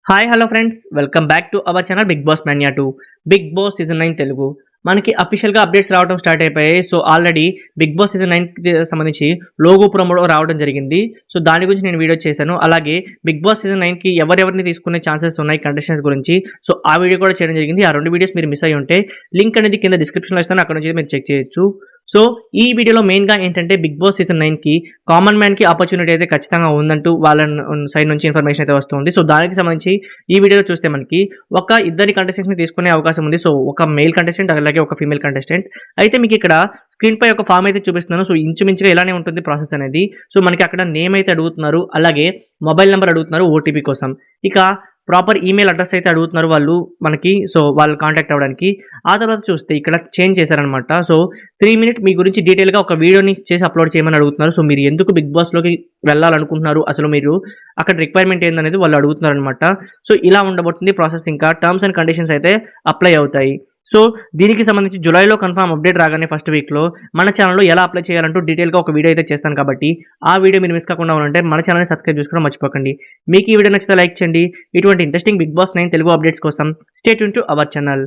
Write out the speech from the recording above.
Hi hello friends, welcome back to our channel Bigg Boss mania 2. Bigg Boss season 9 Telugu మనకి అఫీషియల్గా updates రావడం start అయిపోయాయి. So already Bigg Boss season 9కి సంబంధించి logo promo రావడం జరిగింది. సో దాని గురించి నేను వీడియో చేశాను. అలాగే బిగ్ బాస్ సీజన్ 9కి ఎవరెవరిని తీసుకునే ఛాన్సెస్ ఉన్నాయి కంటెస్టెంట్స్ గురించి, సో ఆ వీడియో కూడా చేయడం జరిగింది. ఆ రెండు వీడియోస్ మీరు మిస్ అయ్యి ఉంటే లింక్ అనేది కింద డిస్క్రిప్షన్లో ఇస్తాను, అక్కడ నుంచి మీరు చెక్ చేయొచ్చు. సో ఈ వీడియోలో మెయిన్గా ఏంటంటే బిగ్ బాస్ సీజన్ 9కి కామన్ మ్యాన్కి ఆపర్చునిటీ అయితే ఖచ్చితంగా ఉందంటూ వాళ్ళ సైడ్ నుంచి ఇన్ఫర్మేషన్ అయితే వస్తుంది. సో దానికి సంబంధించి ఈ వీడియోలో చూస్తే మనకి ఇద్దరి కంటెస్టెంట్స్ని తీసుకునే అవకాశం ఉంది. సో ఒక మేల్ కంటెస్టెంట్ అలాగే ఒక ఫీమేల్ కంటెస్టెంట్. అయితే మీకు ఇక్కడ స్క్రీన్ పై ఒక ఫామ్ అయితే చూపిస్తున్నాను. సో ఇంచుమించుగా ఇలానే ఉంటుంది ప్రాసెస్ అనేది. సో మనకి అక్కడ నేమ్ అయితే అడుగుతున్నారు, అలాగే మొబైల్ నెంబర్ అడుగుతున్నారు ఓటీపీ కోసం. ఇక ప్రాపర్ ఈమెయిల్ అడ్రస్ అయితే అడుగుతున్నారు వాళ్ళు మనకి, సో వాళ్ళు కాంటాక్ట్ అవ్వడానికి. ఆ తర్వాత చూస్తే ఇక్కడ చేంజ్ చేశారనమాట. సో 3 మినిట్ మీ గురించి డీటెయిల్గా ఒక వీడియోని చేసి అప్లోడ్ చేయమని అడుగుతున్నారు. సో మీరు ఎందుకు బిగ్ బాస్లోకి వెళ్ళాలనుకుంటున్నారు, అసలు మీరు అక్కడ రిక్వైర్మెంట్ ఏందనేది వాళ్ళు అడుగుతున్నారు అనమాట. సో ఇలా ఉండబోతుంది ప్రాసెస్. ఇంకా టర్మ్స్ అండ్ కండిషన్స్ అయితే అప్లై అవుతాయి. సో దీనికి సంబంధించి జూలైలో కన్ఫర్మ్ అప్డేట్ రాగానే ఫస్ట్ వీక్లో మన ఛానల్లో ఎలా అప్లై చేయాలంటూ డీటెయిల్గా ఒక వీడియో అయితే చేస్తాను. కాబట్టి ఆ వీడియో మీరు మిస్ కాకుండా ఉంటే మన ఛానల్ని సబ్స్క్రైబ్ చేసుకోవడం మర్చిపోకండి. మీకు ఈ వీడియో నచ్చితే లైక్ చేయండి. ఇటువంటి interesting Bigg Boss 9 Telugu updates కోసం stay tune to our channel.